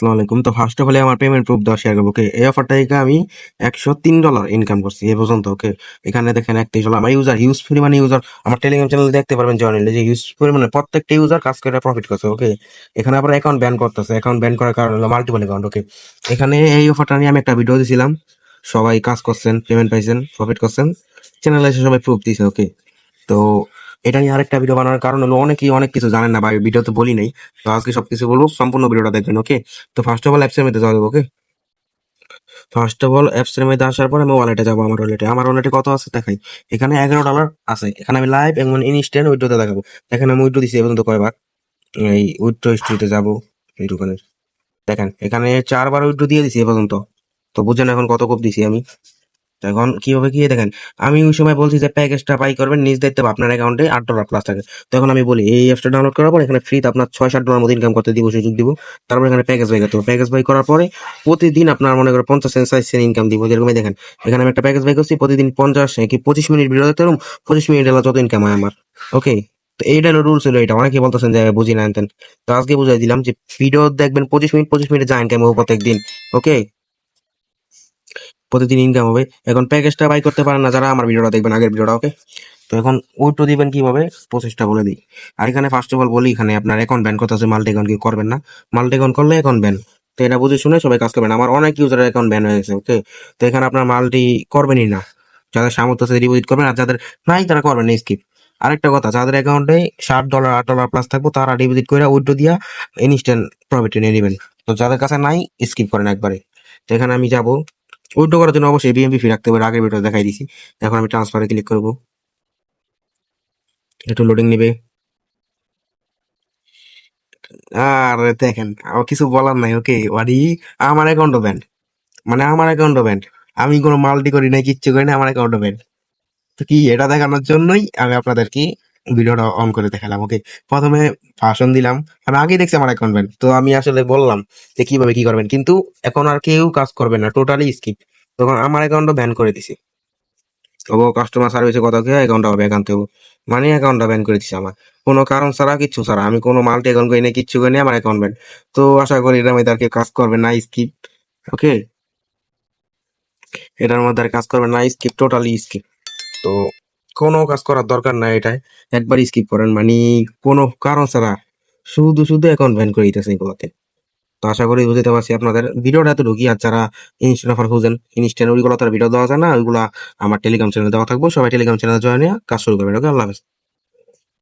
আসসালামু আলাইকুম। তো ফার্স্ট অফ অল আমার পেমেন্ট প্রুফ দেওয়া শেয়ার করবো। ওকে, এই অফারটা থেকে আমি $103 ইনকাম করছি এ পর্যন্ত। ওকে, এখানে দেখেন একটা হলো আমার ইউজার, হিউজ পরিমাণে ইউজার আমার টেলিগ্রাম চ্যানেলে দেখতে পারবেন জয়েন হলে যে হিউজ পরিমাণে প্রত্যেকটা ইউজার কাজ করে প্রফিট করছে। ওকে, এখানে আবার অ্যাকাউন্ট ব্যান করতেছে। অ্যাকাউন্ট ব্যান করার কারণ হলো মাল্টিপল অ্যাকাউন্ট। ওকে, এখানে এই অফারটা নিয়ে আমি একটা ভিডিও দিয়েছিলাম, সবাই কাজ করছেন, পেমেন্ট পাইছেন, প্রফিট করছেন, চ্যানেলে এসে সবাই প্রুফ দিয়েছে। ওকে, তো এটা নিয়ে আরেকটা ভিডিও বানানোর কারণ হলো অনেকেই অনেক কিছু জানেন না বা ভিডিওতে বলি নাই। তো আজকে সবকিছু বলবো, সম্পূর্ণ ভিডিওটা দেখবেন। ওকে, তো ফার্স্ট অফ অল অ্যাপসের মধ্যে যাওয়া যাবে। ওকে, ফার্স্ট অফ অল অ্যাপসের মধ্যে আসার পর আমি ওয়ালেটে যাবো। আমার ওয়ালেটে কত আছে দেখাই। এখানে $11 আছে। এখানে আমি লাইভ এবং ইনস্ট্যান্ট উইথড্রোতে দেখাবো। দেখেন আমি উইথড্রো দিচ্ছি এ পর্যন্ত কয়বার। এই উইথড্রো হিস্ট্রিতে যাবো, এই দোকানে দেখেন এখানে 4বার উইথড্রো দিয়ে দিছি এ পর্যন্ত। তো বুঝছেন এখন কত কোপ দিছি আমি। তো এখন কিভাবে কি দেখেন, আমি ওই সময় বলছি যে প্যাকেজটা বাই করবেন নিজ দায়িত্বে, আপনার অ্যাকাউন্টে $8 প্লাস থাকে। তো এখন আমি বলি এই অ্যাপসটা ডাউনলোড করার পর এখানে ফ্রিতে আপনার $6-7 মতো ইনকাম করতে দিব, সুযোগ দিব। তারপর এখানে প্যাকেজ বাই করতে হবে। প্যাকেজ বাই করার পরে প্রতিদিন আপনার মনে করেন 50 সেন্ট 60 সেন্ট ইনকাম দিব। যেরকম দেখেন এখানে আমি একটা প্যাকেজ বাই করছি, প্রতিদিন 50 কি 25 মিনিট ভিডিও দেখতে পারুম, 25 মিনিট এলা যত ইনকাম হয় আমার। ওকে, তো এইটা হলো রুলস, হলো এটা। অনেকে বলতেছেন যে বুঝি না আনতেন, তো আজকে বুঝাই দিলাম যে ভিডিও দেখবেন 25 মিনিটে যা ইনকাম হবে প্রত্যেক দিন। ওকে, প্রতিদিন ইনকাম হবে। এখন প্যাকেজটা বাই করতে পারেন না যারা, আমার ভিডিওটা দেখবেন, আগের ভিডিওটা। ওকে, তো এখন উইথড্রো দিবেন কিভাবে, প্রসেসটা বলে দিই। আর এখানে ফার্স্ট অফ অল বলি, এখানে আপনার অ্যাকাউন্ট ব্যান করতে আছে, মাল্টি অ্যাকাউন্ট কি করবেন না। মাল্টি অ্যাকাউন্ট করলে অ্যাকাউন্ট ব্যান। তো এটা বুঝে শুনে সবাই কাজ করবেন। আমার অনেক ইউজারের অ্যাকাউন্ট ব্যান হয়ে গেছে। ওকে, তো এখানে আপনার মাল্টি করবেনই না। যাদের সামর্থ্য আছে ডিপোজিট করবেন, আর যাদের নাই তারা করবেন না, স্কিপ। আরেকটা কথা, যাদের অ্যাকাউন্টে $7 $8 প্লাস থাকবো তারা ডিপোজিট করে উইথড্রো দিয়া ইনস্ট্যান্ট প্রফিট নিয়ে নেবেন। তো যাদের কাছে নাই স্কিপ করেন একবারে। তো এখানে আমি যাব, উইথড্র করার জন্য অবশ্যই বিএমপি ফি রাখতে হবে, আগের ভিডিও দেখাই দিছি। এখন আমি ট্রান্সফারে ক্লিক করব, একটু লোডিং নেবে। আর দেখেন আমার কিছু বলার নাই। ওকে, ওয়ারি আমার অ্যাকাউন্টও ব্যান্ড, মানে আমার অ্যাকাউন্টও ব্যান্ড। আমি কোনো মাল্টি করি নাই, কিচ্ছু করি না, আমার অ্যাকাউন্টও ব্যান্ড। তো কি এটা দেখানোর জন্যই আমি আপনাদেরকে ভিডিওটা অন করে দেখালাম। ওকে, প্রথমে ভাষণ দিলাম, আমি আগেই দেখছি আমার অ্যাকাউন্ট ব্যান্ড, তো আমি আসলে বললাম যে কিভাবে কি করবেন, কিন্তু এখন আর কেউ কাজ করবে না, টোটালি স্কিপ। তখন আমার অ্যাকাউন্টও ব্যান করে দিছি। তবুও কাস্টমার সার্ভিসে কথা কি অ্যাকাউন্টটা ব্যাক আনতে হবে, মানে অ্যাকাউন্টটা ব্যান করে দিচ্ছে আমার, কোনো কারণ ছাড়া, কিচ্ছু ছাড়া। আমি কোনো মাল্টি অ্যাকাউন্ট করি না, কিচ্ছু করি না, আমার অ্যাকাউন্ট ব্যান। তো আশা করি এটার মধ্যে আর কেউ কাজ করবে না, স্কিপ। ওকে, এটার মধ্যে আর কাজ করবে না, স্কিপ, টোটালি স্কিপ। তো কোনো কাজ করার দরকার নাই এটাই, একবার স্কিপ করেন, মানে কোনো কারণ ছাড়া শুধু শুধু অ্যাকাউন্ট ব্যান করে দিতেছে এগুলোতে। তো আশা করি বুঝতে পারছি আপনাদের ভিডিওটা এত ঢুকি। আর যারা ইনস্ট্যান্ট অফার খুঁজেন, ইনস্ট্যান্ট ওইগুলো তার ভিডিও দেওয়া যায় না, ওইগুলা আমার টেলিগ্রাম চ্যানেলে দেওয়া থাকবো। সবাই টেলিগ্রাম চ্যানেলে জয়েন হয়ে কাজ শুরু করবেন। ওকে, আল্লাহ হাফেজ।